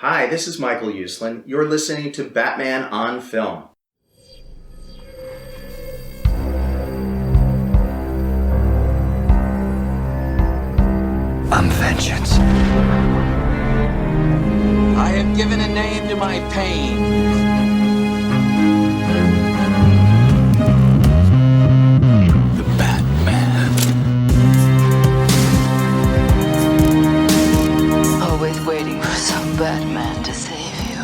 Hi, this is Michael Uslan. You're listening to Batman on Film. I'm vengeance. I have given a name to my pain. The Batman. Always waiting for some Batman to save you.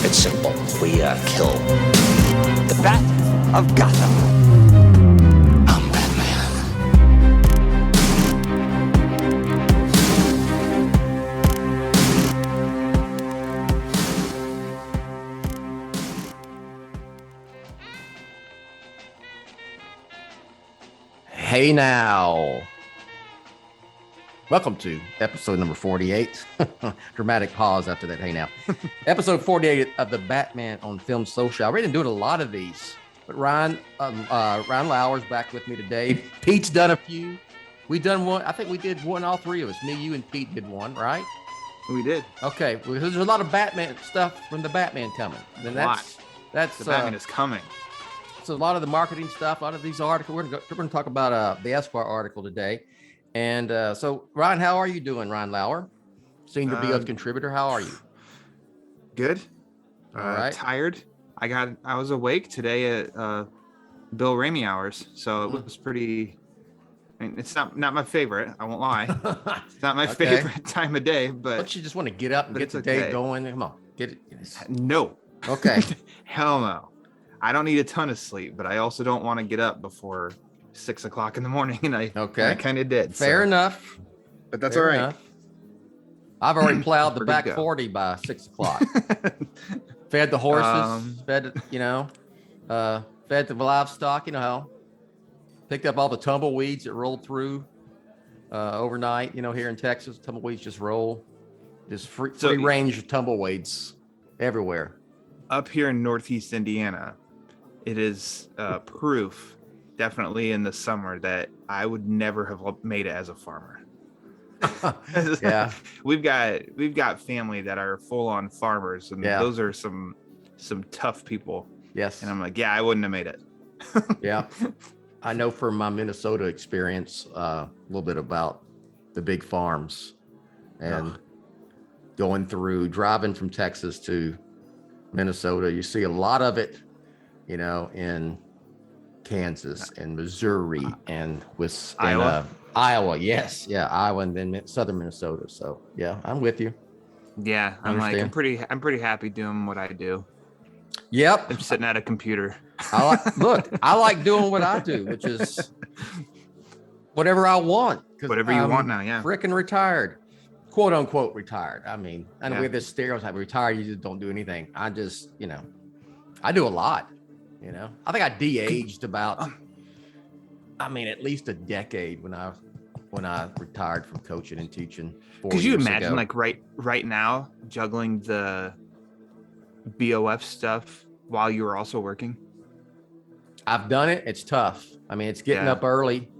It's simple. We kill the Bat of Gotham. I'm Batman. Hey now. Welcome to episode number 48. Dramatic pause after that. Hey now. Episode 48 of the Batman on Film Social. I've been doing a lot of these, but Ryan Lauer's back with me today. Pete's done a few. We've done one. I think we did one, all three of us. Me, you, and Pete did one, right? We did. Okay. Well, there's a lot of Batman stuff from the Batman coming. And that's The Batman is coming. So a lot of the marketing stuff, a lot of these articles. We're going to talk about the Esquire article today. And so, Ryan, how are you doing, Ryan Lauer? Senior BOF contributor, how are you? Good. All right. Tired. I was awake today at Bill Ramey hours, so it was pretty. I mean, it's not my favorite. I won't lie. It's not my favorite time of day, but Don't you just want to get up and get the day going? Come on, get it. No. Okay. Hell no. I don't need a ton of sleep, but I also don't want to get up before 6 o'clock in the morning, and I kind of did. Fair enough. But that's Fair all right. enough. I've already plowed the We're good back to go. 40 by 6 o'clock. Fed the horses, fed the livestock, picked up all the tumbleweeds that rolled through overnight, here in Texas. Tumbleweeds just roll. Just free range of tumbleweeds everywhere. Up here in Northeast Indiana, it is proof, definitely in the summer, that I would never have made it as a farmer. Yeah, we've got family that are full-on farmers, and those are some tough people. Yes, and I'm like, I wouldn't have made it. Yeah, I know from my Minnesota experience a little bit about the big farms and driving from Texas to Minnesota. You see a lot of it, in Kansas and Missouri and Iowa. Yes. Yeah. Iowa and then southern Minnesota. So yeah, I'm with you. Yeah. I'm pretty happy doing what I do. Yep. I'm sitting at a computer. I like doing what I do, which is whatever I want. Whatever you want now. Yeah. Freaking retired. Quote unquote retired. I mean, I know we have this stereotype, retired, you just don't do anything. I just, I do a lot, I think I de-aged about, at least a decade when I retired from coaching and teaching. Could you imagine right now juggling the BOF stuff while you were also working? I've done it. It's tough. It's getting up early.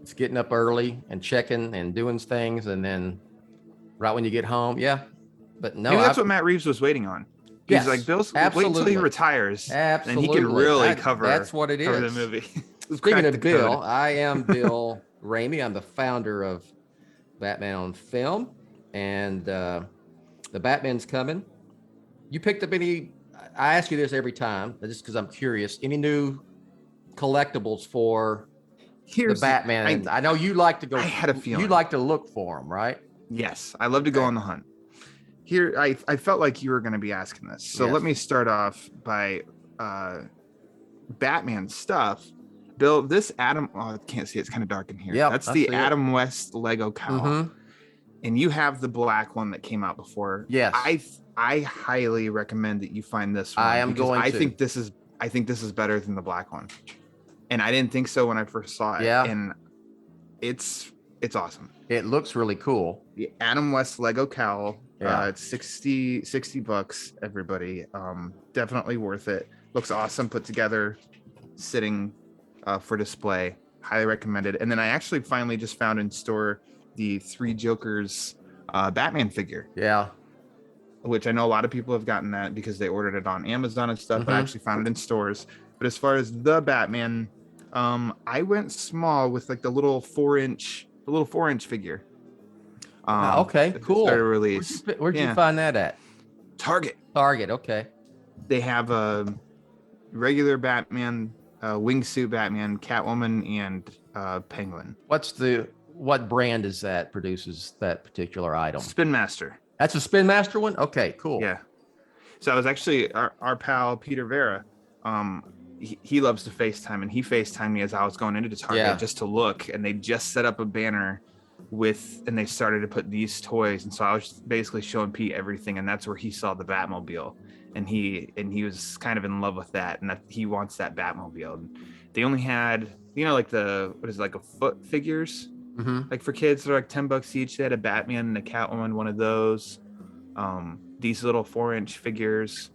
It's getting up early and checking and doing things. And then right when you get home. Yeah. But no, maybe that's what Matt Reeves was waiting on. He's like, Bill's wait until he retires. Absolutely. And he can really cover. That's what it is. Cover the movie. Speaking of Bill, I am Bill Ramey. I'm the founder of Batman on Film, and the Batman's coming. You picked up any? I ask you this every time, just because I'm curious. Any new collectibles for the Batman? I know you like to go. I had a feeling you like to look for them, right? Yes, I love to go on the hunt. Here, I felt like you were going to be asking this, so let me start off by Batman stuff. Bill, this Adam, I can't see, it's kind of dark in here. Yeah, that's the Adam West Lego cowl, and you have the black one that came out before. Yes, I highly recommend that you find this one. I think this is better than the black one, and I didn't think so when I first saw it. Yeah, and it's awesome. It looks really cool. The Adam West Lego cowl. It's 60 bucks, everybody. Definitely worth it. Looks awesome, put together, sitting for display. Highly recommended. And then I actually finally just found in store the Three Jokers Batman figure, Yeah. which I know a lot of people have gotten that because they ordered it on Amazon and stuff, but I actually found it in stores. But as far as the Batman, I went small with like the little 4-inch figure. Okay, cool. Started release. Where'd you find that at? Target. Okay. They have a regular Batman, wingsuit Batman, Catwoman, and Penguin. What brand is that produces that particular item? Spin Master. That's a Spin Master one? Okay, cool. Yeah. So I was actually our pal Peter Vera. He loves to FaceTime, and he FaceTimed me as I was going into the Target just to look, and they just set up a banner and they started to put these toys, and so I was basically showing Pete everything, and that's where he saw the Batmobile, and he was kind of in love with that, and that he wants that Batmobile. And they only had, like like a foot figures, like for kids, they're like $10 each. They had a Batman and a Catwoman, one of those, these little 4-inch figures,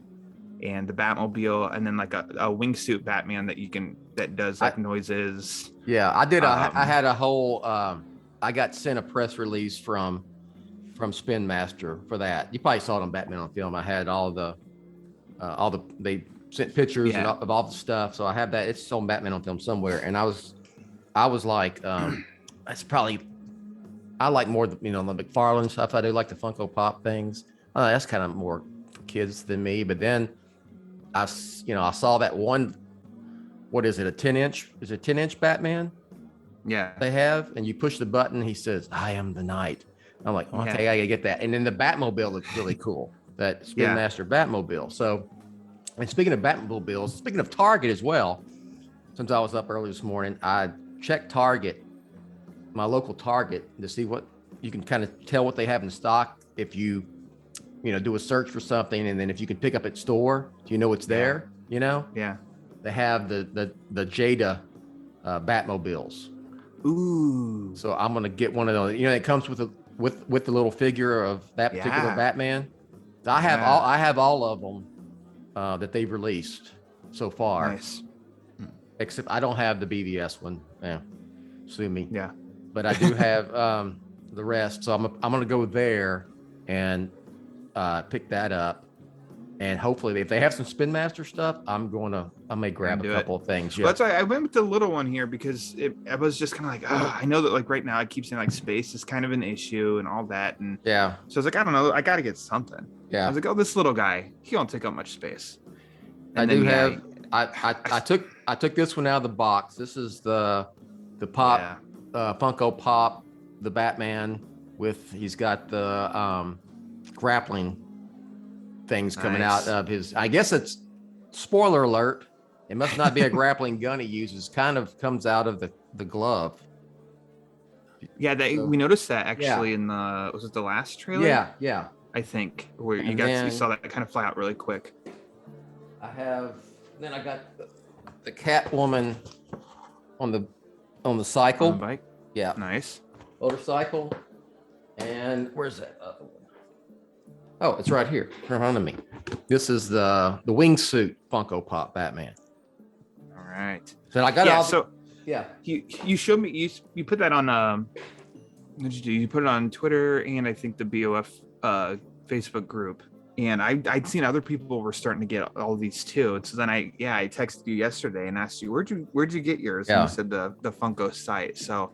and the Batmobile, and then like a wingsuit Batman that does like noises. Yeah, I did. I had a whole. I got sent a press release from Spin Master for that. You probably saw it on Batman on Film. I had they sent pictures of all the stuff, so I have that. It's on Batman on Film somewhere, and I was like, that's probably. I like more the McFarlane stuff. I do like the Funko Pop things. That's kind of more for kids than me. But then I saw that one. What is it? A 10-inch? Is it 10-inch Batman? Yeah. They have, and you push the button. He says, "I am the Knight." I'm like, okay, I gotta get that. And then the Batmobile looks really cool. That Spin Master Batmobile. So, and speaking of Batmobiles, speaking of Target as well, since I was up early this morning, I checked Target, my local Target, to see what you can kind of tell what they have in stock if you do a search for something, and then if you can pick up at store, do you know what's there? Yeah. They have the Jada Batmobiles. Ooh. So I'm gonna get one of those. It comes with the little figure of that particular Batman. I have all of them that they've released so far. Nice. Except I don't have the BVS one. Yeah, sue me. Yeah. But I do have the rest. So I'm gonna go there and pick that up. And hopefully, if they have some Spin Master stuff, I may grab a couple of things. Yeah. Well, that's why I went with the little one here, because I was just kind of like, I know that like right now I keep saying like space is kind of an issue and all that. And so I was like, I don't know, I got to get something. Yeah. I was like, this little guy, he don't take up much space. And I took this one out of the box. This is the Pop Funko Pop, the Batman he's got the grappling things coming out of his. I guess it's spoiler alert. It must not be a grappling gun he uses. Kind of comes out of the glove. Yeah, we noticed that actually in was it the last trailer? Yeah. I think where you saw that kind of fly out really quick. I got the Catwoman on the cycle. On the bike. Yeah. Nice. Motorcycle. And where's that other one? Oh, it's right here in front of me. This is the wingsuit Funko Pop Batman. All right. So I got all. So you showed me you put that on what did you do? You put it on Twitter and I think the BOF Facebook group. And I'd seen other people were starting to get all these too. And so then I texted you yesterday and asked you where'd you get yours? And you said the Funko site. So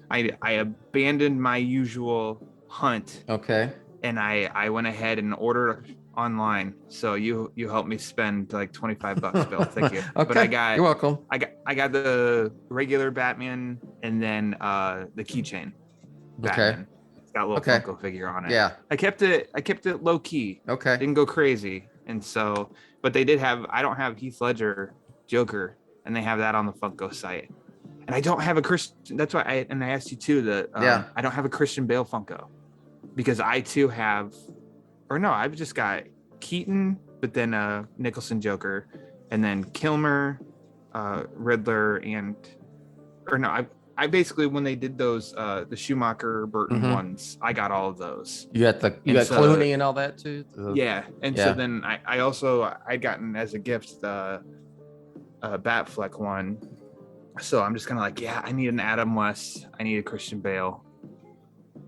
I abandoned my usual hunt. Okay. And I went ahead and ordered online. So you helped me spend like $25, Bill. Thank you. Okay. But you're welcome. I got the regular Batman and then the keychain Batman. Okay. It's got a little Funko figure on it. Yeah. I kept it low key. Okay. Didn't go crazy. And so, but they did I don't have Heath Ledger Joker, and they have that on the Funko site. And I don't have a Christian. That's why I asked you too that I don't have a Christian Bale Funko. Because I too have, I've just got Keaton, but then Nicholson Joker, and then Kilmer, Riddler, I basically, when they did those the Schumacher Burton ones, I got all of those. You got Clooney and all that too. Yeah, and so then I'd gotten as a gift the Batfleck one. So I'm just kind of like, I need an Adam West, I need a Christian Bale.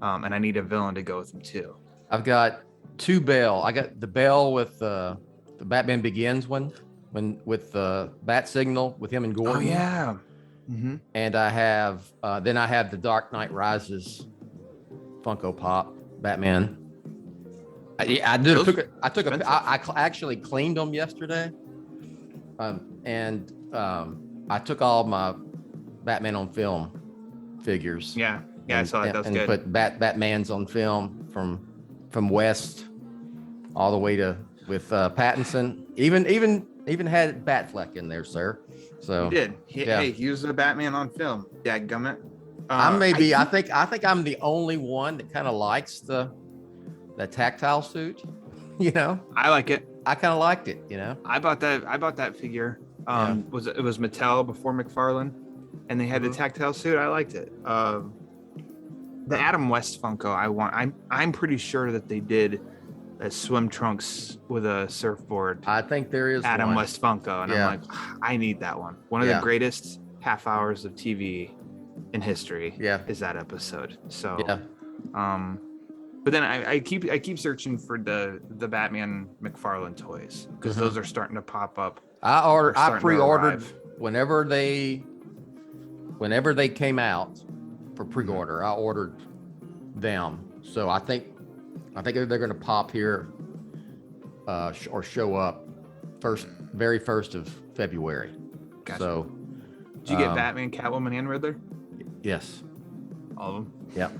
and I need a villain to go with him too. I've got two Bale. I got the Bale with the Batman Begins one, with the bat signal with him and Gordon. Oh yeah. Mm-hmm. And I have then I have the Dark Knight Rises Funko Pop Batman. I actually cleaned them yesterday, and I took all my Batman on film figures. Yeah, I saw that. That's good. Put Batman's on film from West all the way to with Pattinson. Even had Batfleck in there, sir. So he did. Hey, he was a Batman on film. Dadgummit. I think I'm the only one that kind of likes the tactile suit. You know, I like it. I kind of liked it. You know, I bought that figure. It was Mattel before McFarlane, and they had the tactile suit. I liked it. The Adam West Funko I'm pretty sure that they did a swim trunks with a surfboard. I think there is Adam West Funko, and I'm like, I need that one. One of the greatest half hours of TV in history. Is that episode. So but then I keep searching for the Batman McFarlane toys, because those are starting to pop up. I pre-ordered whenever they came out for pre-order. I ordered them, so I think they're going to pop here or show up very first of February. Gotcha. So, did you get Batman, Catwoman, and Riddler? Yes, all of them. Yep.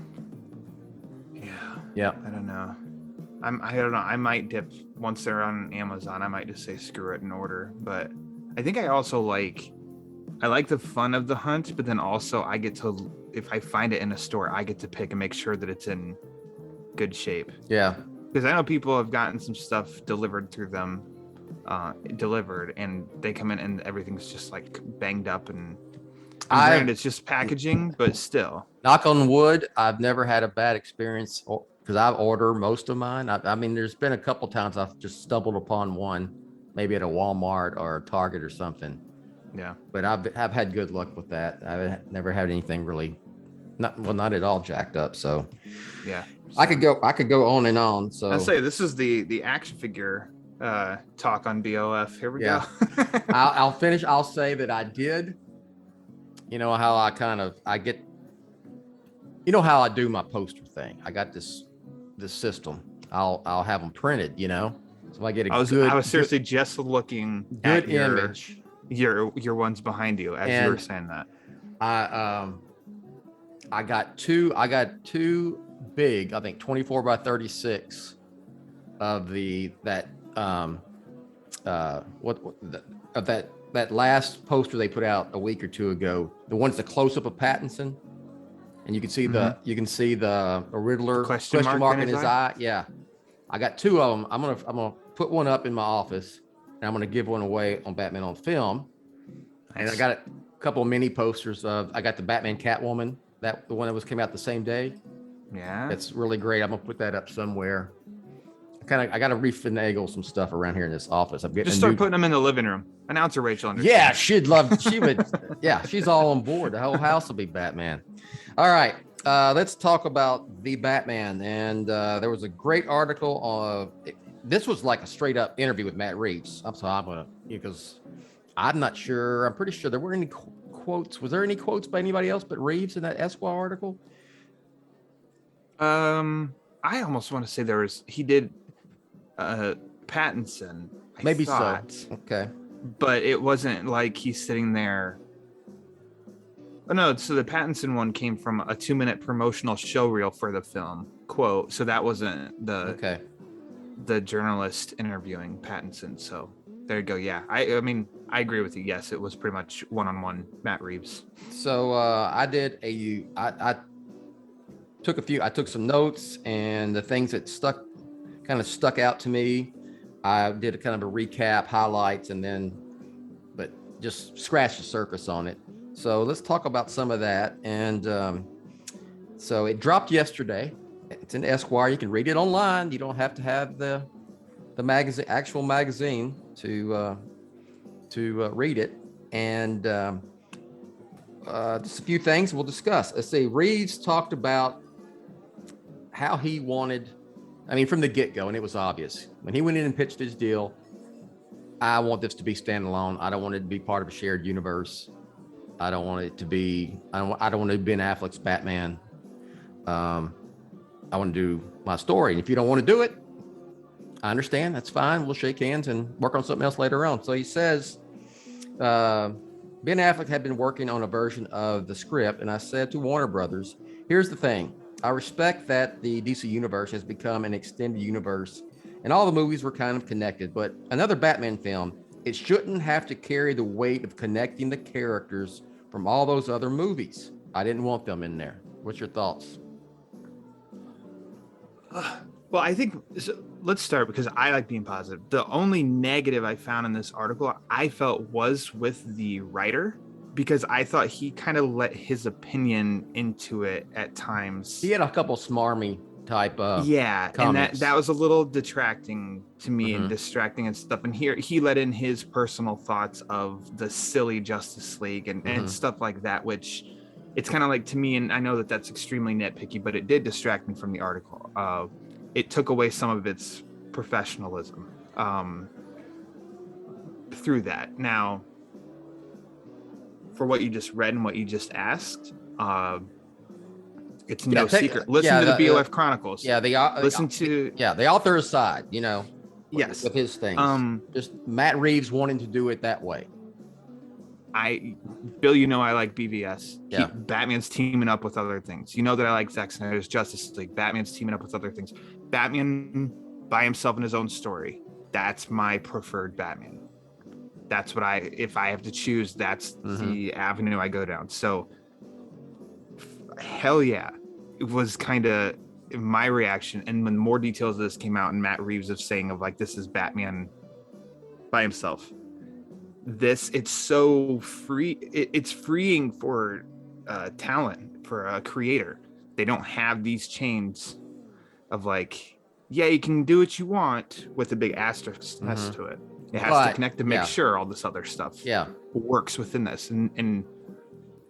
Yeah. I don't know. I don't know. I might dip once they're on Amazon. I might just say screw it and order. But I think I also like the fun of the hunt, but then also I get to, if I find it in a store, I get to pick and make sure that it's in good shape. Yeah. Because I know people have gotten some stuff delivered through them, and they come in and everything's just like banged up and granted, it's just packaging, but still. Knock on wood, I've never had a bad experience because I've ordered most of mine. I mean, there's been a couple times I've just stumbled upon one, maybe at a Walmart or a Target or something. Yeah. But I've had good luck with that. I've never had anything really, not at all jacked up. So yeah, I could go on and on. So I'll say this is the action figure talk on BOF. Here we go. I'll finish. I'll say that I did. You know how I get. You know how I do my poster thing. I got this system. I'll have them printed. You know, so I get I was seriously just looking good at image. Your ones behind you as you were saying that. I got two big, I think 24 by 36 of that last poster they put out a week or two ago. The one's the close up of Pattinson, and you can see the Riddler question mark in his eye. Yeah, I got two of them. I'm gonna put one up in my office, and I'm gonna give one away on Batman on Film. And I got a couple of mini posters of. I got the Batman Catwoman, the one that came out the same day. Yeah, it's really great. I'm gonna put that up somewhere. I got to refinagle some stuff around here in this office. I'm getting putting them in the living room. Announcer Rachel understands. Yeah, she would. Yeah, she's all on board. The whole house will be Batman. All right, let's talk about the Batman. And there was a great article. This was like a straight up interview with Matt Reeves. Because I'm not sure. I'm pretty sure there weren't any quotes. Was there any quotes by anybody else but Reeves in that Esquire article? I almost want to say he did Pattinson. Maybe so. Okay. But it wasn't like he's sitting there. Oh no, so the Pattinson one came from a 2-minute promotional show reel for the film quote. So that wasn't the journalist interviewing Pattinson. So there you go. Yeah. I mean, I agree with you. Yes, it was pretty much one-on-one Matt Reeves. So I took some notes, and the things that stuck out to me. I did a kind of a recap, highlights, but just scratched the surface on it. So let's talk about some of that. And so it dropped yesterday. It's in Esquire. You can read it online. You don't have to have the actual magazine to read it. And just a few things we'll discuss. Let's see. Reeves talked about how he wanted. I mean, from the get-go, and it was obvious when he went in and pitched his deal. I want this to be standalone. I don't want it to be part of a shared universe. I don't want it to be. I don't want to be Ben Affleck's Batman. I want to do my story. And if you don't want to do it, I understand. That's fine. We'll shake hands and work on something else later on. So he says, Ben Affleck had been working on a version of the script, and I said to Warner Brothers, "Here's the thing. I respect that the DC universe has become an extended universe and all the movies were kind of connected, but another Batman film, it shouldn't have to carry the weight of connecting the characters from all those other movies. I didn't want them in there." What's your thoughts? Well, I think let's start because I like being positive. The only negative I found in this article I felt was with the writer, because I thought he kind of let his opinion into it at times. He had a couple smarmy type of comments. And that was a little detracting to me and distracting and stuff. And here he let in his personal thoughts of the silly Justice League and stuff like that, which it's kind of like, to me, and I know that that's extremely nitpicky, but it did distract me from the article. It took away some of its professionalism through that. Now, for what you just read and what you just asked, it's no secret. Listen to the BOF Chronicles. Yeah, the author aside, yes, with his things. Just Matt Reeves wanting to do it that way. Bill, I like BVS. Yeah. Batman's teaming up with other things. You know that I like Zack Snyder's Justice League. Batman's teaming up with other things. Batman by himself in his own story. That's my preferred Batman. That's what if I have to choose, that's the avenue I go down. So hell yeah, it was kind of my reaction. And when more details of this came out and Matt Reeves of saying of like, this is Batman by himself. It's so free. It's freeing for talent, for a creator. They don't have these chains of like, yeah, you can do what you want with a big asterisk next to it. It has to connect to make sure all this other stuff works within this. And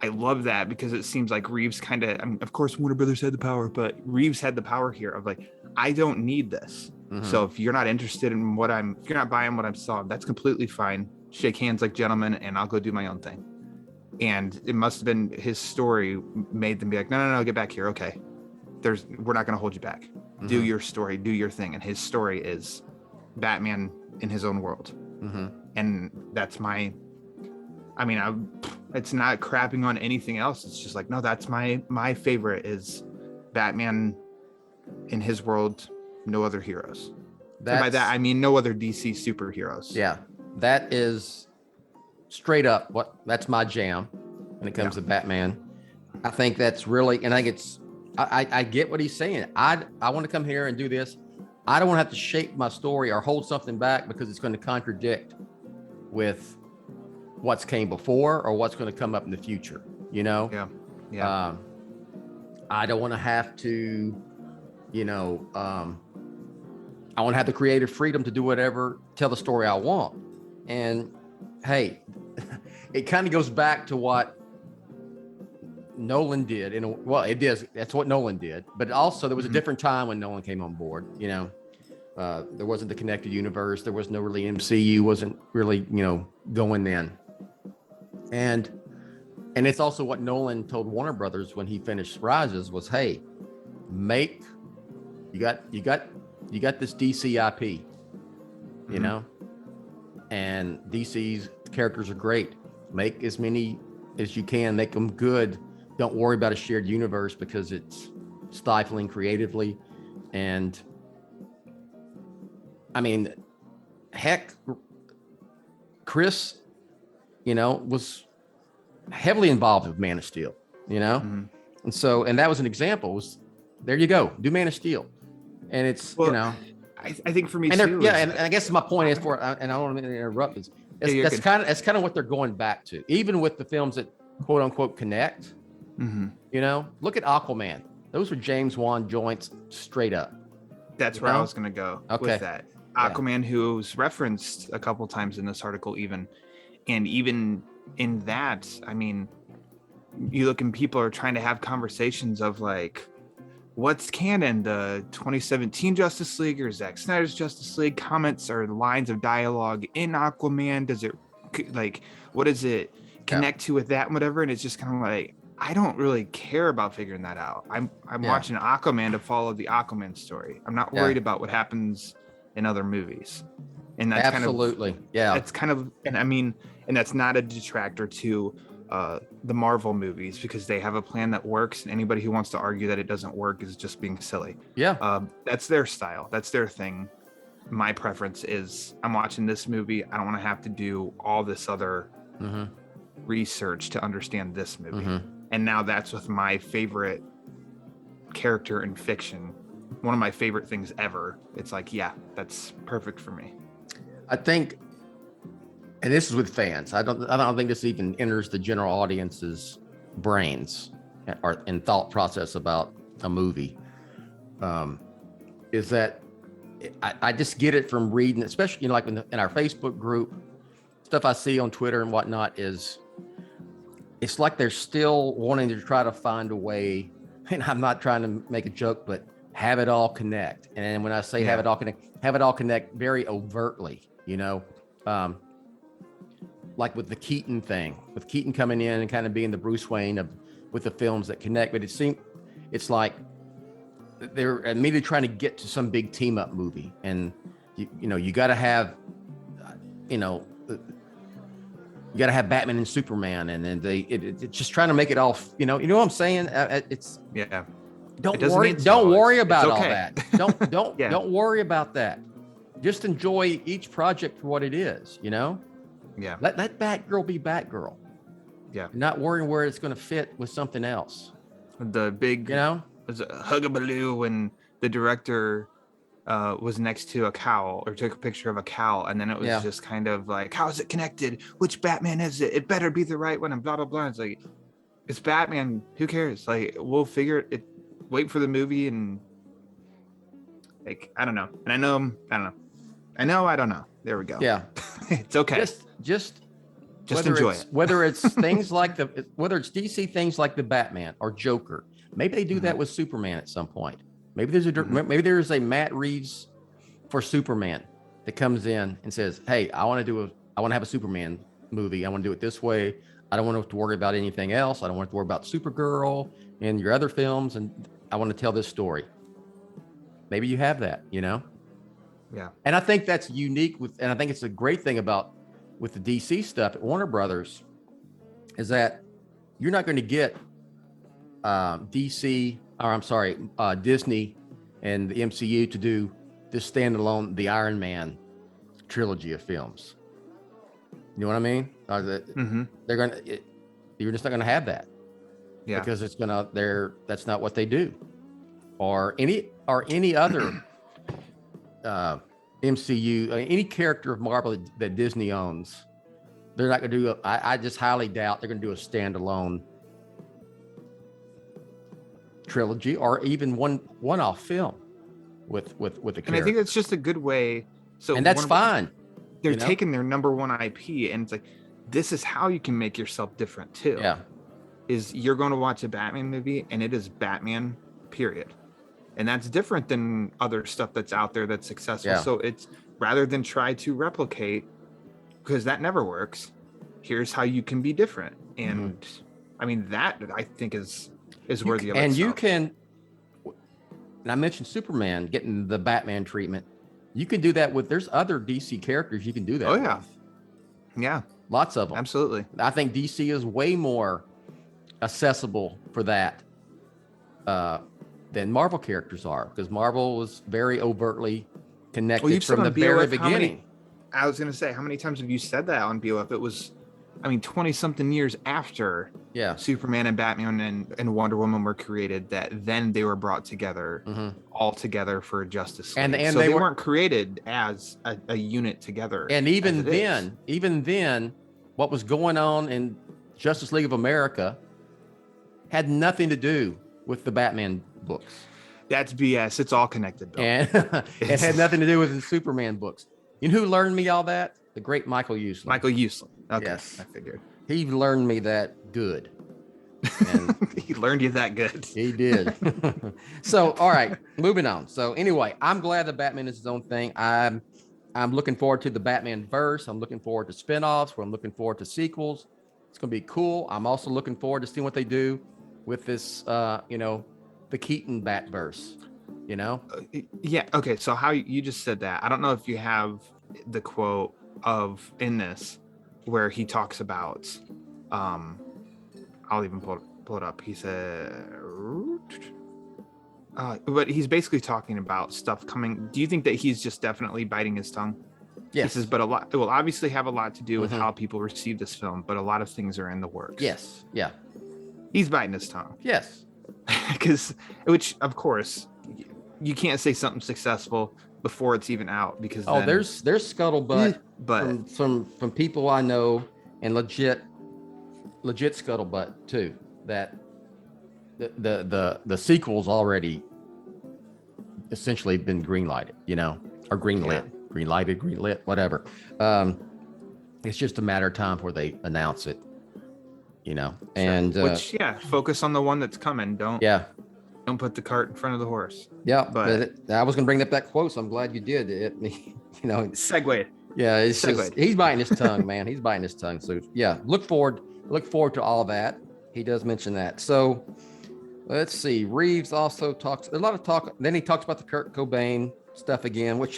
I love that because it seems like Reeves kind of, of course, Warner Brothers had the power, but Reeves had the power here of like, I don't need this. So if you're not interested in if you're not buying what I'm selling, that's completely fine. Shake hands like gentlemen, and I'll go do my own thing. And it must have been his story made them be like, no, get back here. Okay. We're not going to hold you back. Do your story, do your thing. And his story is Batman in his own world. And that's it's not crapping on anything else. It's just like, no, that's my favorite is Batman in his world. No other heroes. And by that, I mean, no other DC superheroes. Yeah. That is straight up that's my jam when it comes to Batman. I think that's really, and I think I get what he's saying. I want to come here and do this. I don't want to have to shape my story or hold something back because it's going to contradict with what's came before or what's going to come up in the future, Yeah. I don't want to have to, I want to have the creative freedom to do whatever, tell the story I want. And hey, it kind of goes back to what Nolan did. It is. That's what Nolan did. But also there was a different time when Nolan came on board. There wasn't the connected universe. There was no really MCU. Wasn't really going then. And it's also what Nolan told Warner Brothers when he finished Rises was, hey, you got this DC IP, and DC's characters are great. Make as many as you can, make them good. Don't worry about a shared universe because it's stifling creatively. And I mean, heck, Chris, was heavily involved with Man of Steel, and that was an example. There you go, do Man of Steel, and it's I think for me and too. And I guess my point is and I don't want to interrupt. That's kind of what they're going back to, even with the films that quote unquote connect. Look at Aquaman. Those are James Wan joints straight up. That's where I was going to go with that. Aquaman, who's referenced a couple times in this article, even in that, I mean, you look and people are trying to have conversations of like, what's canon, the 2017 Justice League or Zack Snyder's Justice League? Comments or lines of dialogue in Aquaman, does it like, what does it connect to with that and whatever? And it's just kind of like, I don't really care about figuring that out. I'm watching Aquaman to follow the Aquaman story. I'm not worried about what happens in other movies. And that's absolutely that's kind of, and I mean, and that's not a detractor to the Marvel movies, because they have a plan that works, and anybody who wants to argue that it doesn't work is just being silly. That's their style, that's their thing. My preference is, I'm watching this movie, I don't want to have to do all this other research to understand this movie. And now that's with my favorite character in fiction, one of my favorite things ever. It's like, yeah, that's perfect for me. I think, and this is with fans, I don't think this even enters the general audience's brains or in thought process about a movie, is that I just get it from reading, especially, like in our Facebook group, stuff I see on Twitter and whatnot, is it's like they're still wanting to try to find a way, and I'm not trying to make a joke, but have it all connect. And when I say have it all connect very overtly, like with the Keaton thing, with Keaton coming in and kind of being the Bruce Wayne with the films that connect. But it's like they're immediately trying to get to some big team up movie. And you got to have, you got to have Batman and Superman, and then it's just trying to make it all, you know what I'm saying? Don't worry about all that. Don't worry about that. Just enjoy each project for what it is, Yeah. Let Batgirl be Batgirl. Yeah. Not worrying where it's going to fit with something else. The big, was a hugabaloo when the director was next to a cow, or took a picture of a cow, and then it was just kind of like, how is it connected? Which Batman is it? It better be the right one, and blah blah blah. It's like, it's Batman. Who cares? Like, we'll figure it. Wait for the movie, and like, I don't know. And I don't know. There we go. Yeah. It's okay. Just enjoy it. Whether it's things like whether it's DC things like the Batman or Joker. Maybe they do that with Superman at some point. Maybe there's a Matt Reeves for Superman that comes in and says, "Hey, I want to have a Superman movie. I want to do it this way. I don't want to have to worry about anything else. I don't want to worry about Supergirl and your other films, and I want to tell this story." Maybe you have that, Yeah. And I think that's unique and I think it's a great thing with the DC stuff at Warner Brothers, is that you're not going to get Disney and the MCU to do this standalone, the Iron Man trilogy of films. You know what I mean? You're just not going to have that. Yeah. Because that's not what they do. Or any other MCU, any character of Marvel that Disney owns, they're not going to do. I just highly doubt they're going to do a standalone trilogy or even one-off film with a character. And I think that's just a good way. And that's fine. They're taking their number one IP, and it's like, this is how you can make yourself different too. Yeah. Is you're going to watch a Batman movie, and it is Batman, period. And that's different than other stuff that's out there that's successful. Yeah. So it's, rather than try to replicate, because that never works, here's how you can be different. And I mean, that I think is worthy of it. And you can, and I mentioned Superman getting the Batman treatment. You can do that there's other DC characters you can do that with. Yeah. Lots of them. Absolutely. I think DC is way more accessible for that than Marvel characters are, because Marvel was very overtly connected from the very beginning. I was going to say, how many times have you said that on BOF? It was, 20 something years after Superman and Batman and Wonder Woman were created, that then they were brought together all together for Justice League. And so they weren't created as a unit together. And even then, what was going on in Justice League of America had nothing to do with the Batman books. That's BS. It's all connected, Bill. And it had nothing to do with the Superman books. You know who learned me all that? The great Michael Uslan. Michael Uslan. Okay, yes. I figured. He learned me that good. And He learned you that good. He did. So, all right, moving on. So anyway, I'm glad that Batman is his own thing. I'm looking forward to the Batman verse. I'm looking forward to spinoffs. I'm looking forward to sequels. It's going to be cool. I'm also looking forward to seeing what they do with this, the Keaton Batverse, Yeah. Okay. So how you just said that, I don't know if you have the quote of in this where he talks about, I'll even pull it up. He said, but he's basically talking about stuff coming. Do you think that he's just definitely biting his tongue? Yes. He says, but it will obviously have a lot to do with how people receive this film, but a lot of things are in the works. Yes. Yeah. He's biting his tongue. Yes. Which of course you can't say something successful before it's even out, because there's scuttlebutt but from people I know, and legit scuttlebutt too, that the sequel's already essentially been greenlighted, or greenlit, whatever. It's just a matter of time before they announce it, and focus on the one that's coming. Don't put the cart in front of the horse. Yeah, but I was gonna bring up that quote, so I'm glad you did it. Segue. Yeah, he's biting his tongue, man. He's biting his tongue. So yeah, look forward to all that. He does mention that. So let's see. Reeves also talks a lot of talk. Then he talks about the Kurt Cobain stuff again, which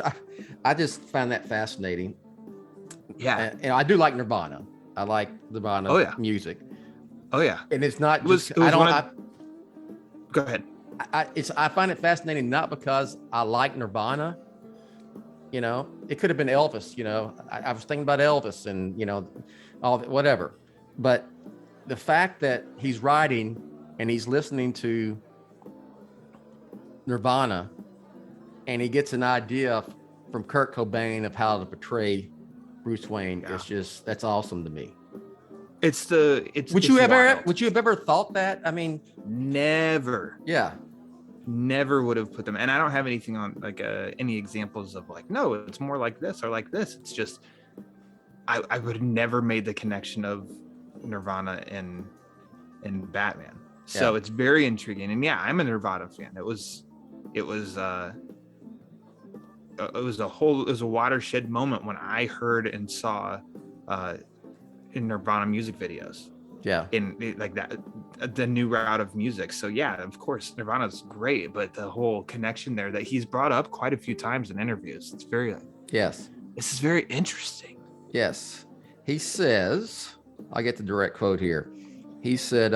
I just find that fascinating. Yeah, and I do like Nirvana. I like Nirvana music. Oh yeah, and it's not just. Go ahead. I find it fascinating, not because I like Nirvana. It could have been Elvis. I was thinking about Elvis and all whatever, but the fact that he's writing and he's listening to Nirvana, and he gets an idea from Kurt Cobain of how to portray Bruce Wayne, that's awesome to me. Would you have ever thought that? I mean, never. Yeah. Never would have put them. And I don't have anything on any examples of no, it's more like this or like this. It's just, I would have never made the connection of Nirvana and Batman. So it's very intriguing. And yeah, I'm a Nirvana fan. It was a watershed moment when I heard and saw in Nirvana music videos. Yeah. In like that, the new route of music. So yeah, of course, Nirvana's great, but the whole connection there that he's brought up quite a few times in interviews. It's very, yes. This is very interesting. Yes. He says, I'll get the direct quote here. He said,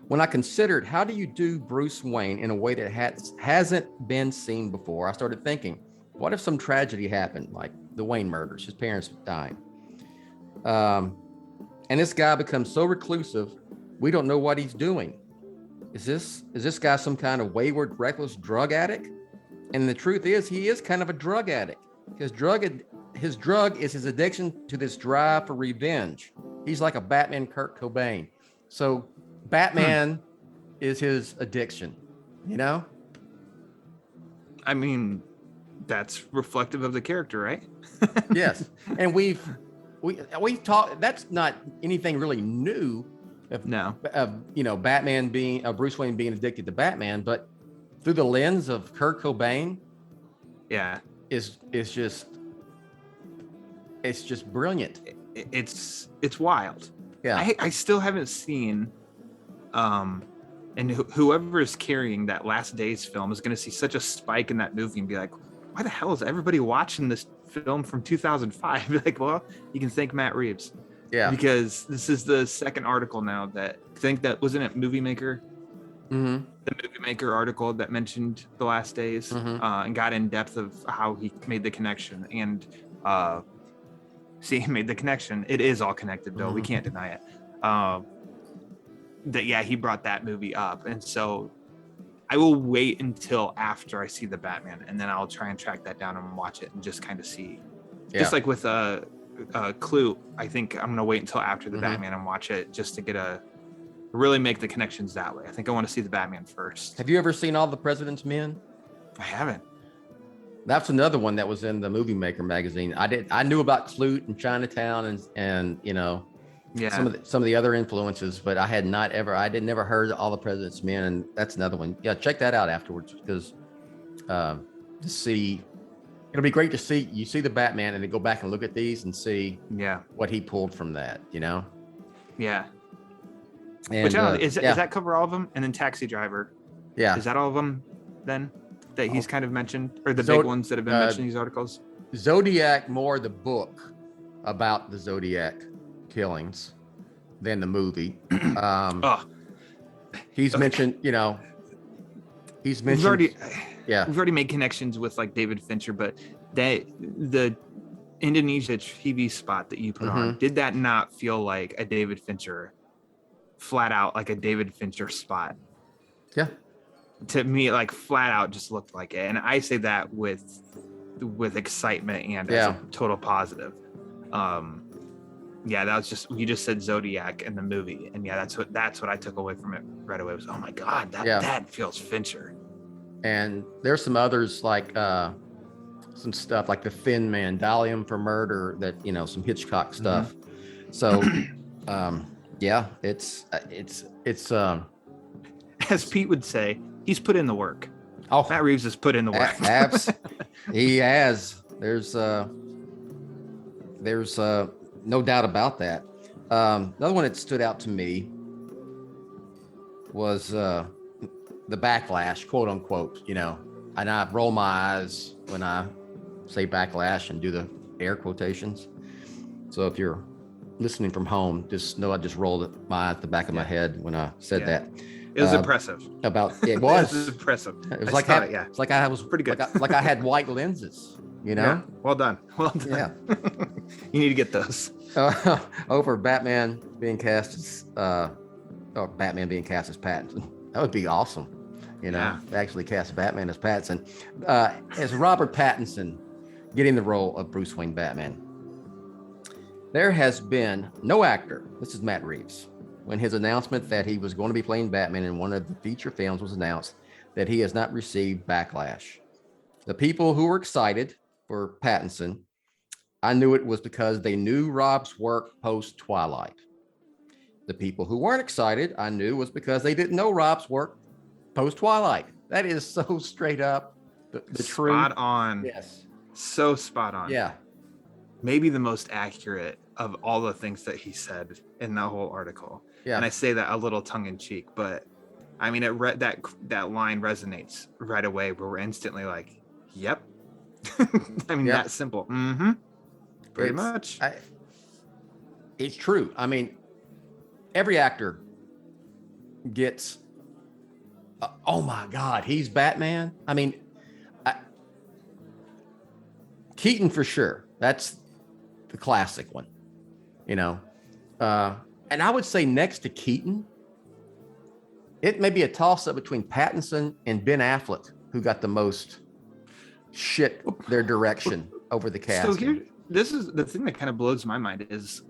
when I considered how do you do Bruce Wayne in a way that hasn't been seen before, I started thinking, what if some tragedy happened, like the Wayne murders, his parents dying? And this guy becomes so reclusive, we don't know what he's doing. Is this guy some kind of wayward, reckless drug addict? And the truth is, he is kind of a drug addict. His drug is his addiction to this drive for revenge. He's like a Batman Kurt Cobain. So Batman is his addiction, I mean, that's reflective of the character, right? Yes. And we've talked, that's not anything really new of Batman being Bruce Wayne being addicted to Batman, but through the lens of Kurt Cobain, is just brilliant. It's wild. Yeah. I still haven't seen and whoever is carrying that Last Days film is going to see such a spike in that movie and be like, why the hell is everybody watching this film from 2005? Be like, well, you can thank Matt Reeves. Yeah. Because this is the second article now that wasn't it Movie Maker? Mm-hmm. The Movie Maker article that mentioned the Last Days and got in depth of how he made the connection. And he made the connection. It is all connected, though. We can't deny it. He brought that movie up. And so I will wait until after I see the Batman, and then I'll try and track that down and watch it and just kind of see. Just like with Clue, I think I'm gonna wait until after the Batman and watch it just to really make the connections that way. I think I want to see the Batman first. Have you ever seen All the President's Men? I haven't. That's another one that was in the Movie Maker magazine. I knew about Clute and Chinatown and Yeah. some of the other influences, but I did never heard All the President's Men, and that's another one. Yeah, check that out afterwards, because to see, it'll be great to see the Batman and then go back and look at these and see what he pulled from that, Yeah. And Which I don't know, does that cover all of them? And then Taxi Driver. Yeah. Is that all of them then that he's kind of mentioned, or the big ones that have been mentioned in these articles? Zodiac, more the book about the Zodiac killings than the movie. He's mentioned, he's mentioned. We've already made connections with like David Fincher, but the Indonesia TV spot that you put on, did that not feel like a David Fincher, flat out like a David Fincher spot? Yeah. To me, like flat out just looked like it. And I say that with excitement and as a total positive. That was just, you just said Zodiac in the movie, and that's what I took away from it right away, was, oh my God, that feels Fincher. And there's some others, like some stuff like the Thin Man, Dalium for Murder, that some Hitchcock stuff. So it's as Pete would say, he's put in the work. Oh, Matt Reeves has put in the work. He has. There's no doubt about that. Another one that stood out to me was the backlash, quote unquote, and I roll my eyes when I say backlash and do the air quotations. So if you're listening from home, just know I just rolled my eyes at the back of my head when I said that. It was impressive. It was. It was impressive. It was it's like I was pretty good. Like I had white lenses, Yeah. Well done. Yeah. You need to get those. Over Batman being cast as Pattinson. That would be awesome. Actually cast Batman as Pattinson. As Robert Pattinson getting the role of Bruce Wayne Batman. There has been no actor, this is Matt Reeves, when his announcement that he was going to be playing Batman in one of the feature films was announced, that he has not received backlash. The people who were excited for Pattinson, I knew it was because they knew Rob's work post-Twilight. The people who weren't excited, I knew, was because they didn't know Rob's work post-Twilight. That is so straight up the truth. Spot on. Yes. So spot on. Yeah. Maybe the most accurate of all the things that he said in that whole article. Yeah. And I say that a little tongue in cheek, but I mean, that line resonates right away, where we're instantly like, yep. I mean, that simple. Pretty much. It's true. I mean, every actor gets, oh my God, he's Batman. I mean, Keaton for sure. That's the classic one, and I would say next to Keaton, it may be a toss-up between Pattinson and Ben Affleck, who got the most shit their direction over the casting. So this is the thing that kind of blows my mind is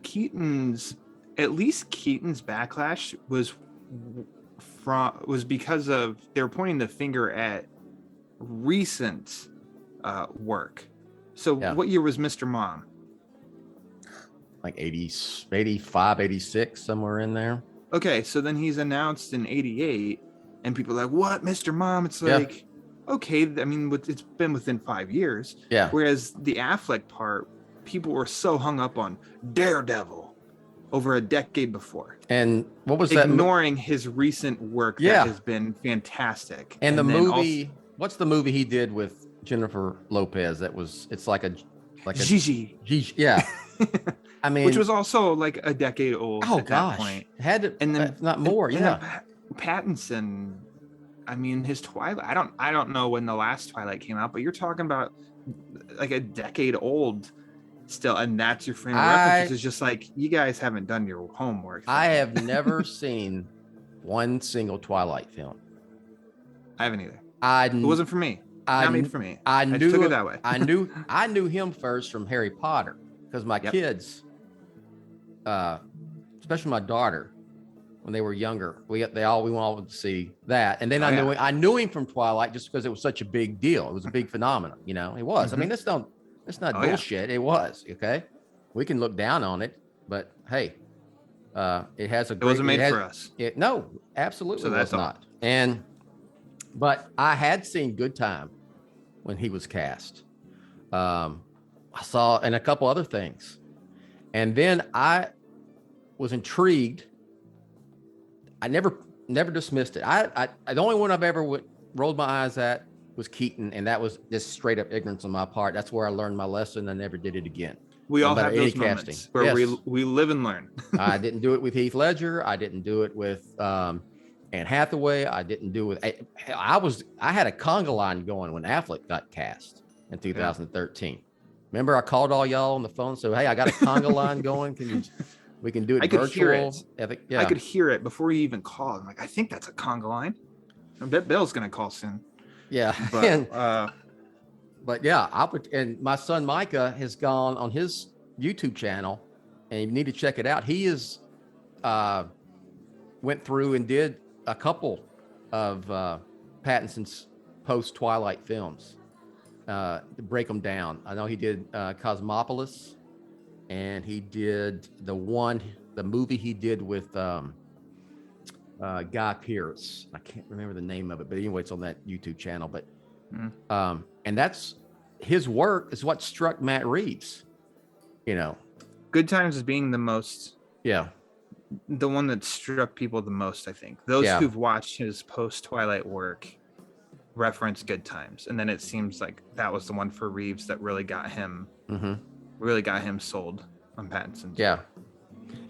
Keaton's backlash was because of, they were pointing the finger at recent work. So what year was Mr. Mom? Like 80, 85, 86, somewhere in there. Okay, so then he's announced in 88, and people are like, what, Mr. Mom? It's like, okay, I mean, it's been within 5 years. Yeah. Whereas the Affleck part, people were so hung up on Daredevil over a decade before. And what was ignoring his recent work that has been fantastic. And the movie, what's the movie he did with Jennifer Lopez? It's like a Gigi. Yeah. I mean, which was also like a decade old. Oh at gosh, that point. Had to, and then if not more. Pattinson. I mean, his Twilight. I don't know when the last Twilight came out, but you're talking about like a decade old still, and that's your frame of reference. It's just like, you guys haven't done your homework. I have never seen one single Twilight film. I haven't either. It wasn't for me. Not made for me. I knew just took it that way. I knew him first from Harry Potter, because my kids, especially my daughter, when they were younger, we all went to see that, and then I knew him from Twilight just because it was such a big deal. It was a big phenomenon, it was. I mean, that's not bullshit. It was. Okay, we can look down on it, but hey, it has a. It wasn't made for us. No, absolutely So that's was not. But I had seen Good Time when he was cast. I saw and a couple other things, and then I was intrigued. I never dismissed it. I the only one I've ever rolled my eyes at was Keaton, and that was just straight up ignorance on my part. That's where I learned my lesson. I never did it again. We all matter have any those moments casting. where Yes. we live and learn. I didn't do it with Heath Ledger. I didn't do it with Anne Hathaway. I didn't do it with. I had a conga line going when Affleck got cast in 2013. Remember, I called all y'all on the phone. So hey, I got a conga line going. We can do it I could virtual. hear it. Yeah. I could hear it before he even called. I'm like, I think that's a conga line. I bet Bill's gonna call soon. Yeah. But yeah, and my son Micah has gone on his YouTube channel, and you need to check it out. He is went through and did a couple of Pattinson's post Twilight films to break them down. I know he did Cosmopolis, and he did the movie he did with Guy Pearce. I can't remember the name of it, but anyway, it's on that YouTube channel. But and that's his work is what struck Matt Reeves. Good Times is being the one that struck people the most. I think those who've watched his post Twilight work reference Good Times, and then it seems like that was the one for Reeves that really got him sold on Pattinson. Yeah,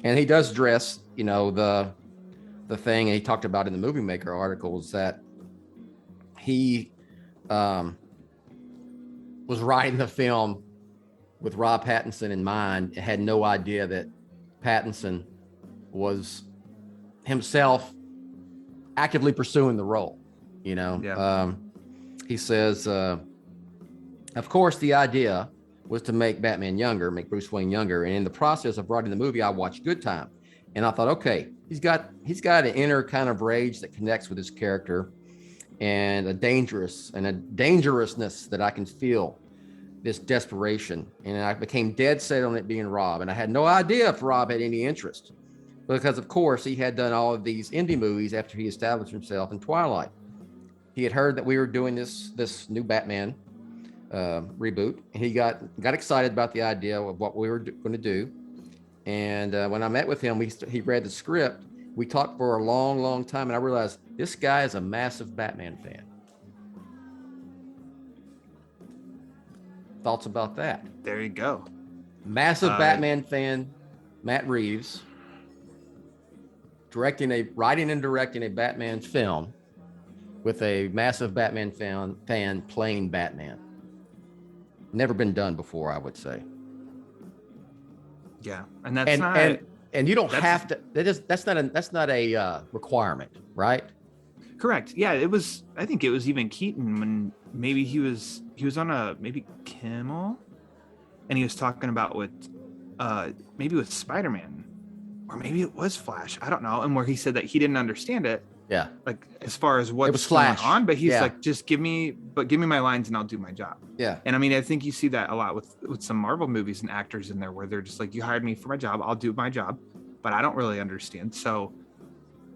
and he does dress, the thing, and he talked about in the Movie Maker articles that he was writing the film with Rob Pattinson in mind, and had no idea that Pattinson was himself actively pursuing the role. He says, of course, the idea was to make Batman younger, make Bruce Wayne younger. And in the process of writing the movie, I watched Good Time. And I thought, okay, he's got an inner kind of rage that connects with his character, and a dangerousness that I can feel, this desperation. And I became dead set on it being Rob. And I had no idea if Rob had any interest, because of course he had done all of these indie movies after he established himself in Twilight. He had heard that we were doing this new Batman reboot, and he got excited about the idea of what we were going to do. And when I met with him, he read the script. We talked for a long, long time, and I realized this guy is a massive Batman fan. Thoughts about that? There you go. Massive Batman fan, Matt Reeves, writing and directing a Batman film with a massive Batman fan playing Batman. Never been done before, I would say. Yeah, and that's and you don't have to. That's not a requirement, right? Correct. Yeah, it was. I think it was even Keaton when maybe he was on maybe Kimmel, and he was talking about maybe with Spider-Man, or maybe it was Flash. I don't know. And where he said that he didn't understand it. Yeah. Like as far as what's going on, but he's like, just give me my lines and I'll do my job. Yeah. And I mean, I think you see that a lot with some Marvel movies and actors in there where they're just like, you hired me for my job, I'll do my job, but I don't really understand. So,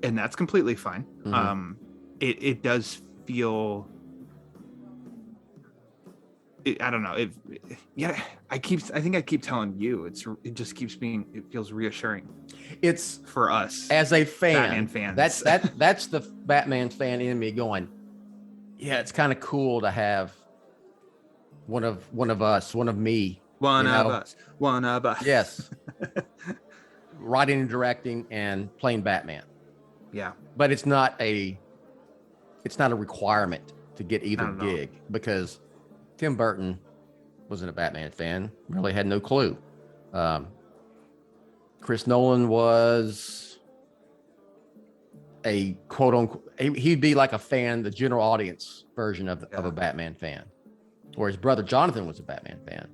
and that's completely fine. Mm-hmm. It does feel, I don't know. I think I keep telling you, it just keeps being, it feels reassuring. It's for us as a fan. Batman fans. That's the Batman fan in me going, yeah, it's kind of cool to have one of me. One of us. Yes. Writing and directing and playing Batman. Yeah. But it's not a requirement to get either gig, because Tim Burton wasn't a Batman fan, really had no clue. Chris Nolan was a quote unquote, he'd be like a fan, the general audience version of a Batman fan, or his brother Jonathan was a Batman fan.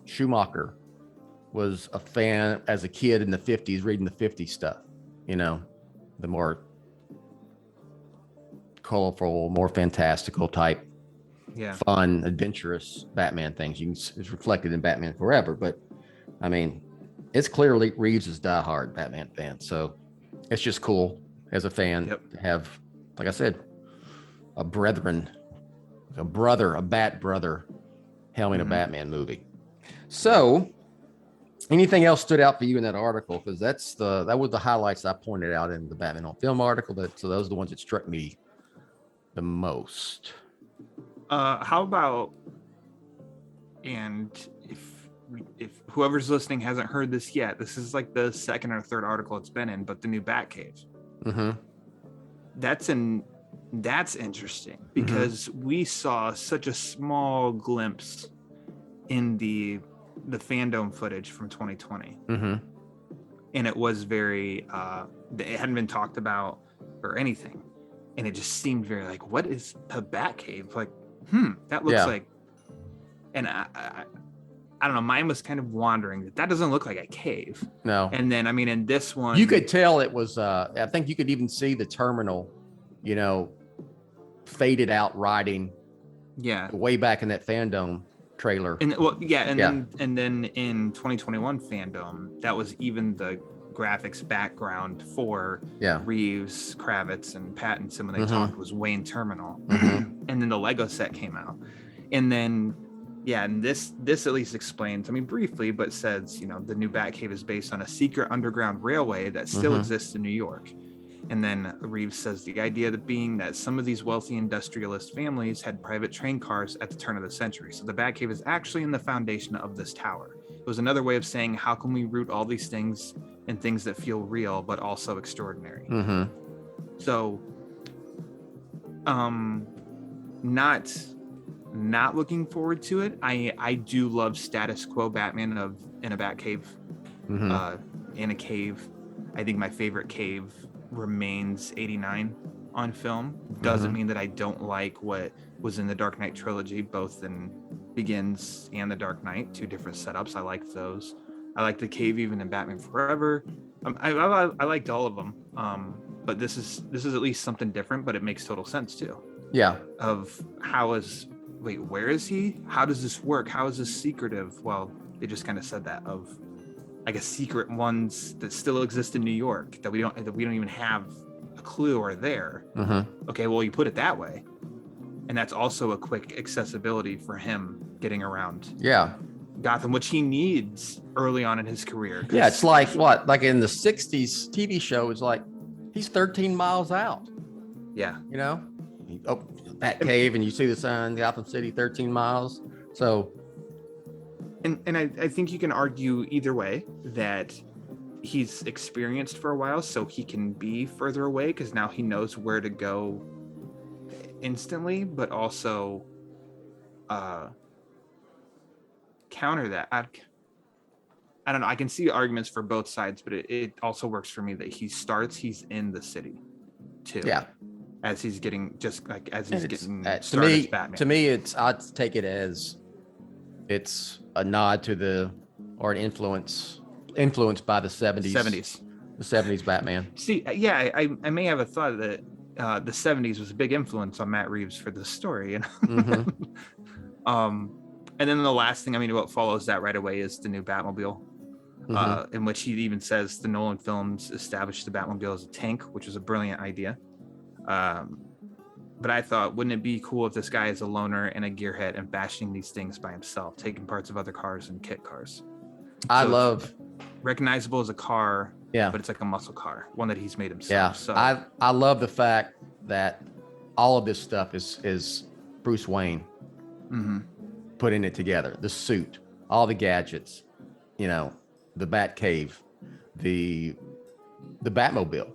Schumacher was a fan as a kid in the 50s, reading the 50s stuff, the more colorful, more fantastical type fun, adventurous Batman things. It's reflected in Batman Forever, but I mean, it's clearly Reeves is diehard Batman fan, so it's just cool as a fan to have, like I said, a brother, a Bat brother, helming a Batman movie. So, anything else stood out for you in that article? Because that was the highlights I pointed out in the Batman on Film article. So those are the ones that struck me the most. How about, and if whoever's listening hasn't heard this yet, this is like the second or third article it's been in, but the new Batcave. That's interesting because we saw such a small glimpse in the fandom footage from 2020, and it was very it hadn't been talked about or anything, and it just seemed very like, what is a Batcave? Like, that looks like, and I don't know, mine was kind of wandering that doesn't look like a cave. No. And then, I mean, in this one, you could tell it was, I think you could even see the terminal, faded out writing. Yeah. Way back in that fandom trailer. And then in 2021 fandom, that was even the graphics background for Reeves, Kravitz, and Pattinson when they talked was Wayne Terminal. And then the Lego set came out. And then and this at least explains, I mean, briefly, but says, the new Batcave is based on a secret underground railway that still exists in New York. And then Reeves says the idea being that some of these wealthy industrialist families had private train cars at the turn of the century. So the Batcave is actually in the foundation of this tower. It was another way of saying, how can we root all these things in things that feel real, but also extraordinary? So, not looking forward to it. I do love status quo Batman in a Batcave, in a cave. I think my favorite cave remains 89 on film. Doesn't mean that I don't like what was in the Dark Knight trilogy, both in Begins and the Dark Knight, two different setups. I like those. I like the cave even in Batman Forever. I liked all of them. But this is at least something different, but it makes total sense too. Yeah. Of where is he? How does this work? How is this secretive? Well, they just kind of said that of, I guess, secret ones that still exist in New York that we don't even have a clue are there. Okay, well, you put it that way, and that's also a quick accessibility for him getting around. Yeah, Gotham, which he needs early on in his career. Yeah, it's like what, like in the '60s TV show, it's like he's 13 miles out. Yeah, that cave, and you see the sign, Gotham City, 13 miles. So. And I think you can argue either way that he's experienced for a while, so he can be further away because now he knows where to go instantly, but also counter that. I don't know. I can see arguments for both sides, but it also works for me that he's in the city too. Yeah. As he's getting started as Batman. To me, I'd take it as it's a nod to an influenced by the 70s. The 70s Batman. See, yeah, I may have a thought that the 70s was a big influence on Matt Reeves for this story. And then the last thing, I mean, what follows that right away is the new Batmobile, in which he even says the Nolan films established the Batmobile as a tank, which was a brilliant idea. But I thought, wouldn't it be cool if this guy is a loner and a gearhead and bashing these things by himself, taking parts of other cars and kit cars? I love recognizable as a car, but it's like a muscle car, one that he's made himself. Yeah, so I love the fact that all of this stuff is Bruce Wayne putting it together. The suit, all the gadgets, the Batcave, the Batmobile.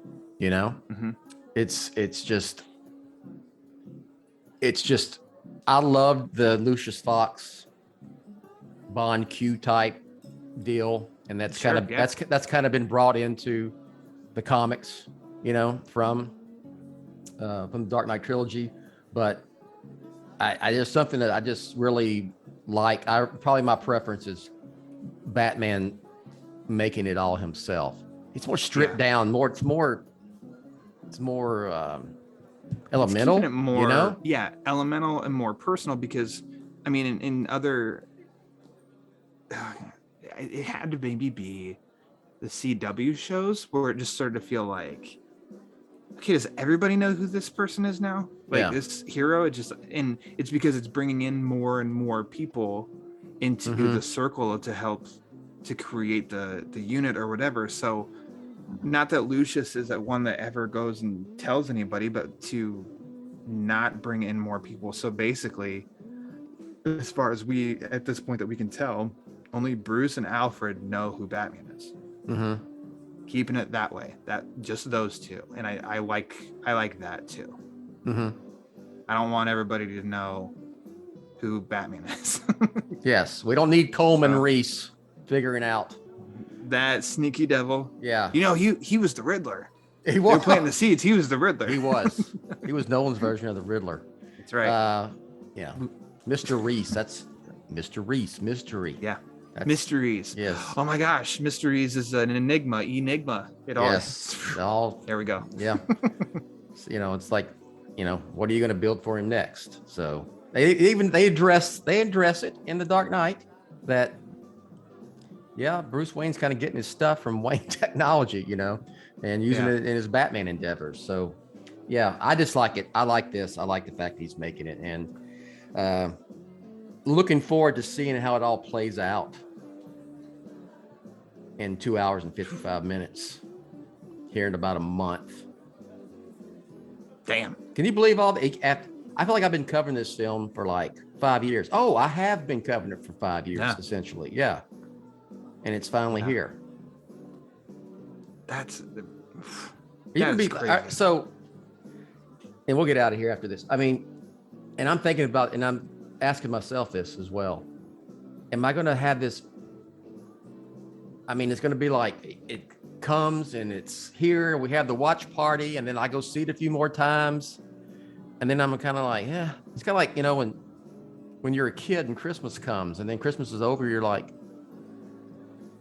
It's just, I love the Lucius Fox Bond Q type deal, and that's that's kind of been brought into the comics, from the Dark Knight trilogy. But I just something that I just really like. Probably my preference is Batman making it all himself. It's more stripped down, it's more elemental, keeping it more, you know? yeah, elemental and more personal, because I mean, in other, it had to maybe be the CW shows where it just started to feel like, okay, does everybody know who this person is now? Like Yeah. this hero, and it's because it's bringing in more and more people into the circle to help to create the unit or whatever. So not that Lucius is that one that ever goes and tells anybody, but to not bring in more people. So basically, as far as we at this point that we can tell, only Bruce and Alfred know who Batman is. Mm-hmm. Keeping it that way, that just those two, and I like that too. Mm-hmm. I don't want everybody to know who Batman is. Yes, we don't need Coleman Reese figuring out That sneaky devil. Yeah, You know, he was the Riddler. he They was were planting the seeds. He was the Riddler. He was. He was Nolan's version of the Riddler. That's right. Yeah, Mr. Reese. That's Mr. Reese. Mystery. Yeah. That's, Mysteries. Yes. Oh my gosh, Mysteries is an enigma. It all. Yes. All. There we go. Yeah. So, you know, it's like, you know, what are you going to build for him next? So they address it in The Dark Knight that, yeah, Bruce Wayne's kind of getting his stuff from Wayne Technology, you know, and using it in his Batman endeavors. So, yeah, I just like it. I like this. I like the fact he's making it, and looking forward to seeing how it all plays out in 2 hours and 55 minutes here in about a month. Damn. Can you believe all the? I feel like I've been covering this film for like 5 years. Oh, I have been covering it for 5 years, essentially. Yeah. And it's finally here. That's crazy. So, and we'll get out of here after this. I mean, and I'm thinking about, and I'm asking myself this as well. Am I going to have this? I mean, it's going to be like it comes and it's here. We have the watch party, and then I go see it a few more times, and then I'm kind of like, yeah. It's kind of like, you know, when you're a kid and Christmas comes, and then Christmas is over, you're like,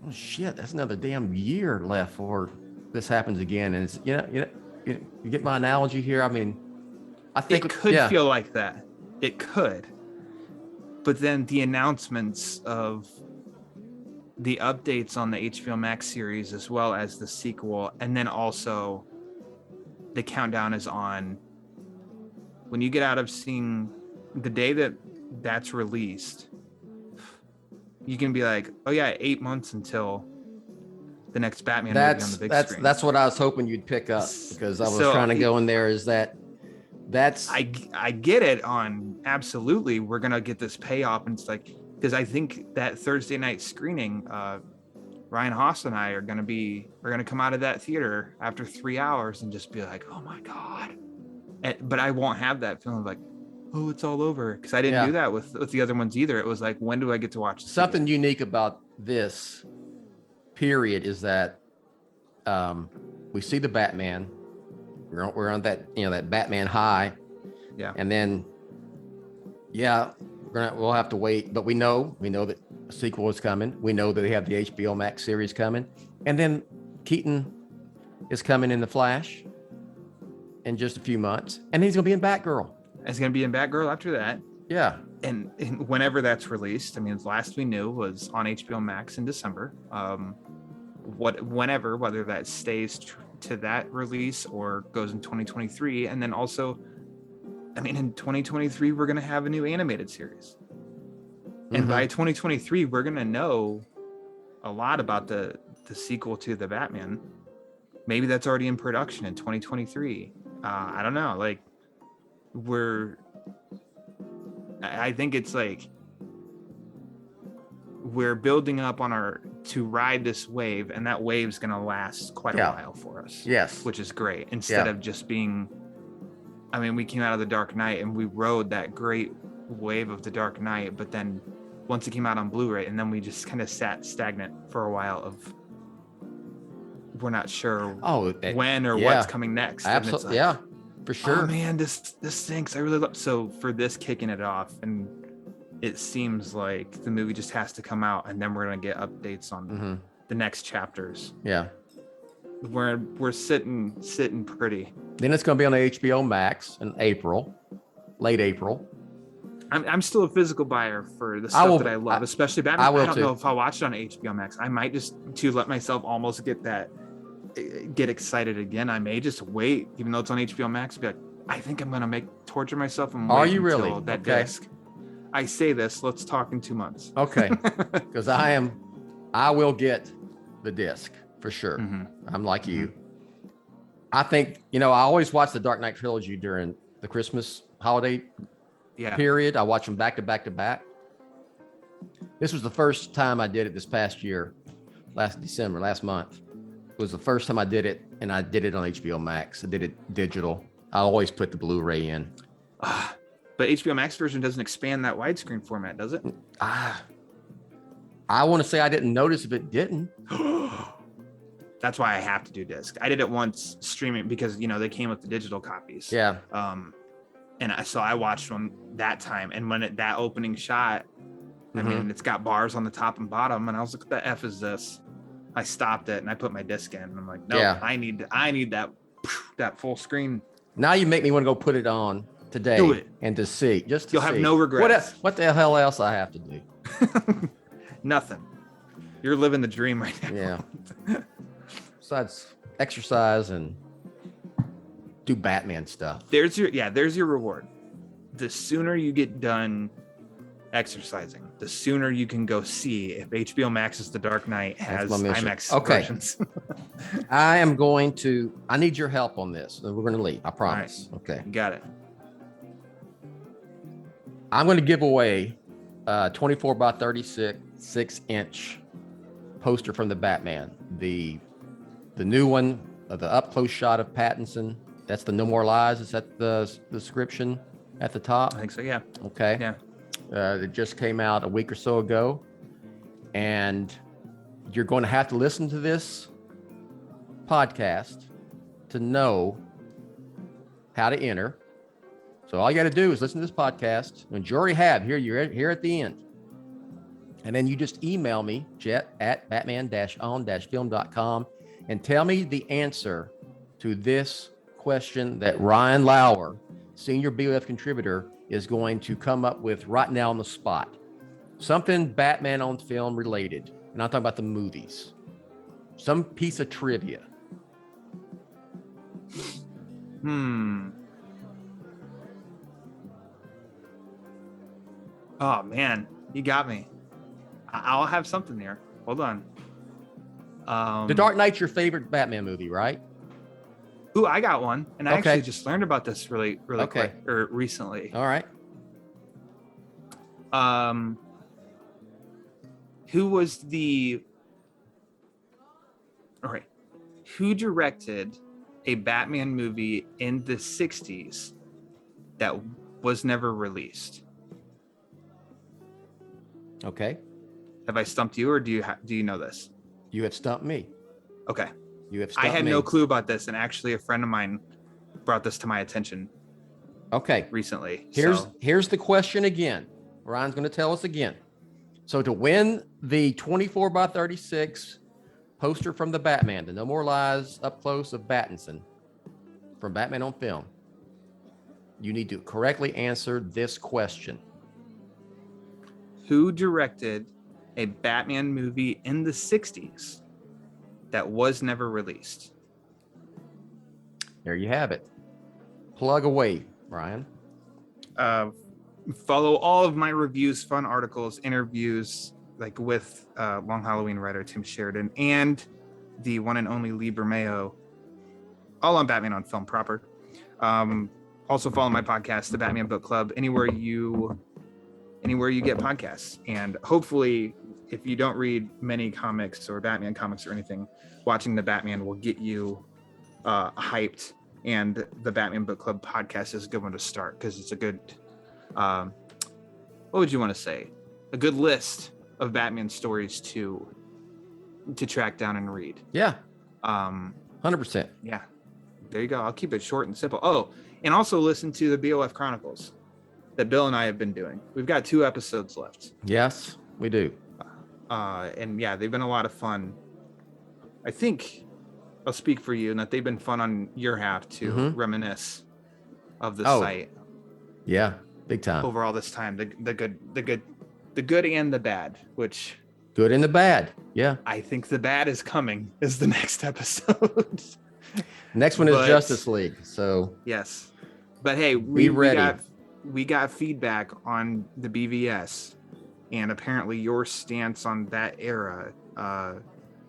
oh shit, that's another damn year left before this happens again. And it's you get my analogy here. I mean, I think it could feel like that. It could, but then the announcements of the updates on the HBO Max series, as well as the sequel, and then also the countdown is on. When you get out of seeing the day that's released, you can be like, oh yeah, 8 months until the next Batman movie on the big screen. That's what I was hoping you'd pick up, because I was trying to go in there. Is that's I get it on absolutely. We're gonna get this payoff, and it's like, because I think that Thursday night screening, Ryan Haas and I are gonna come out of that theater after 3 hours and just be like, oh my god. But I won't have that feeling like, oh, it's all over, because I didn't do that with the other ones either. It was like, when do I get to watch this something again? unique about this period is that we see the Batman. We're on that, you know, that Batman high. Yeah. And then, we'll have to wait, but we know that a sequel is coming. We know that they have the HBO Max series coming, and then Keaton is coming in The Flash in just a few months, and he's gonna be in Batgirl. It's gonna be in Batgirl after that. Yeah. And whenever that's released, I mean, the last we knew was on HBO Max in December. Whether that stays to that release or goes in 2023, and then also, I mean, in 2023 we're gonna have a new animated series, and by 2023 we're gonna know a lot about the sequel to the Batman. Maybe that's already in production in 2023. I don't know. Like, I think it's like we're building up to ride this wave, and that wave's going to last quite a while for us. Yes. Which is great. Instead of just being, I mean, we came out of the Dark Knight and we rode that great wave of the Dark Knight, but then once it came out on Blu-ray, and then we just kind of sat stagnant for a while of, we're not sure when or what's coming next. Absolutely. Like, for sure. Oh man, this stinks. I really love. So for this kicking it off, and it seems like the movie just has to come out, and then we're gonna get updates on the next chapters. Yeah. we're sitting pretty. Then it's going to be on HBO Max in April, late April. I'm still a physical buyer for the stuff that I love, especially Batman. I don't know if I'll watch it on HBO Max. I might just to let myself almost get excited again. I may just wait, even though it's on HBO Max. Be like, I think I'm gonna torture myself and wait. Are you really? That disc. I say this. Let's talk in 2 months. Okay, because I will get the disc for sure. Mm-hmm. I'm like you. I think I always watch the Dark Knight trilogy during the Christmas holiday period. I watch them back to back to back. This was the first time I did it this past year, last month. It was the first time I did it, and I did it on HBO Max. I did it digital. I always put the Blu-ray in. But HBO Max version doesn't expand that widescreen format, does it? I want to say I didn't notice if it didn't. That's why I have to do disc. I did it once streaming because they came with the digital copies. Yeah. So I watched them that time, and when that opening shot, I mean, it's got bars on the top and bottom, and I was like, "What the F is this?" I stopped it and I put my disc in, and I'm like, "No, I need that full screen." Now you make me want to go put it on today and to see. You'll have no regrets. What the hell else I have to do? Nothing. You're living the dream right now. Yeah. Besides exercise and do Batman stuff. There's your reward. The sooner you get done exercising, the sooner you can go see if HBO Max's The Dark Knight has IMAX versions. I need your help on this. We're going to leave. I promise. Right. Okay. You got it. I'm going to give away a 24 by 36 6-inch poster from the Batman. The new one, the up close shot of Pattinson. That's the No More Lies. Is that the description at the top? I think so. Yeah. Okay. Yeah. It just came out a week or so ago, and you're going to have to listen to this podcast to know how to enter. So all you got to do is listen to this podcast, and you already have you're here at the end. And then you just email me, Jett at batman-on-film.com, and tell me the answer to this question that Ryan Lauer, senior BOF contributor, is going to come up with right now on the spot. Something Batman on Film related. And I'm talking about the movies. Some piece of trivia. Oh, man. You got me. I'll have something there. Hold on. The Dark Knight's your favorite Batman movie, right? Ooh, I got one. And I actually just learned about this really quick, or recently. All right. Who directed a Batman movie in the 60s that was never released? Okay. Have I stumped you, or do you know this? You have stumped me. Okay. I had no clue about this, and actually a friend of mine brought this to my attention. Okay. Recently. Here's the question again. Ryan's going to tell us again. So to win the 24 by 36 poster from the Batman, the No More Lies up close of Pattinson from Batman on Film, you need to correctly answer this question. Who directed a Batman movie in the 60s that was never released? There you have it. Plug away, Ryan. Follow all of my reviews, fun articles, interviews, like with Long Halloween writer Tim Sheridan and the one and only Lee Bermeo, all on Batman on Film proper. Also follow my podcast, The Batman Book Club, anywhere you get podcasts. And hopefully, if you don't read many comics or Batman comics or anything, watching the Batman will get you hyped. And the Batman Book Club podcast is a good one to start because it's a good, what would you want to say? A good list of Batman stories to track down and read. Yeah. 100%. Yeah. There you go. I'll keep it short and simple. Oh, and also listen to the BOF Chronicles that Bill and I have been doing. We've got 2 episodes left. Yes, we do. And yeah, they've been a lot of fun. I think I'll speak for you, and that they've been fun on your half to reminisce of the Oh. site Yeah, big time. over all this time. The good and the bad, which Good and the bad. Yeah. I think the bad is coming is the next episode. Next one is But- Justice League. So Yes. But hey, Be ready. we got feedback on the BVS, and apparently your stance on that era,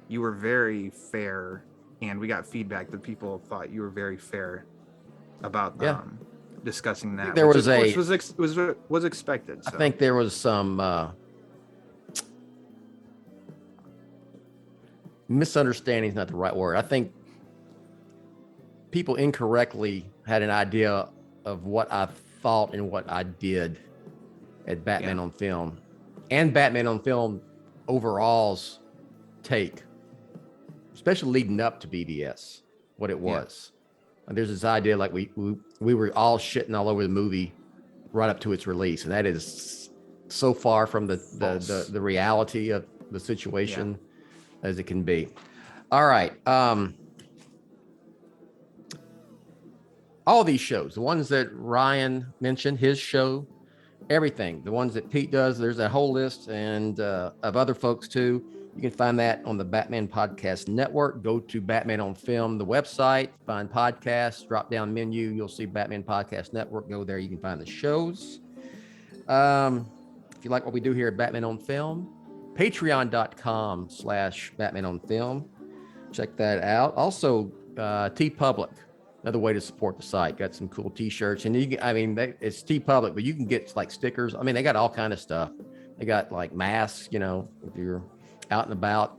you were very fair, and we got feedback that people thought you were very fair about Yeah. discussing that. there which was of course was expected. I So. think there was some misunderstanding is not the right word. I think people incorrectly had an idea of what I thought and what I did at Batman on Film, and Batman on Film overall's take, especially leading up to BVS, what it was. And there's this idea like we were all shitting all over the movie right up to its release, and that is so far from the reality of the situation as it can be. All right. All these shows, the ones that Ryan mentioned, his show, everything, the ones that Pete does, there's a whole list, and of other folks too. You can find that on the Batman Podcast Network. Go to Batman on Film, the website, find podcasts, drop down menu. You'll see Batman Podcast Network. Go there. You can find the shows. If you like what we do here at Batman on Film, patreon.com/Batman on Film. Check that out. Also, TeePublic, another way to support the site. Got some cool t-shirts, and it's TeePublic, but you can get like stickers. I mean, they got all kind of stuff. They got like masks, if you're out and about.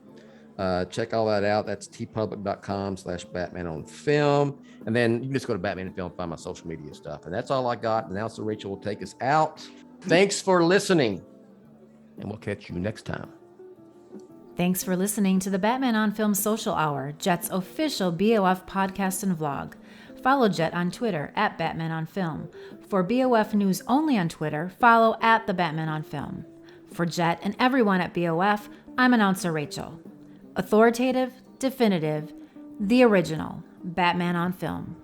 Check all that out. That's tpublic.com/Batman on Film. And then you can just go to Batman on Film, find my social media stuff. And that's all I got. And now so Rachel will take us out. Thanks for listening, and we'll catch you next time. Thanks for listening to the Batman on Film Social Hour, Jett's official BOF podcast and vlog. Follow Jett on Twitter at Batman on Film. For BOF news only on Twitter, follow at the Batman on Film. For Jett and everyone at BOF, I'm announcer Rachel. Authoritative, definitive, the original Batman on Film.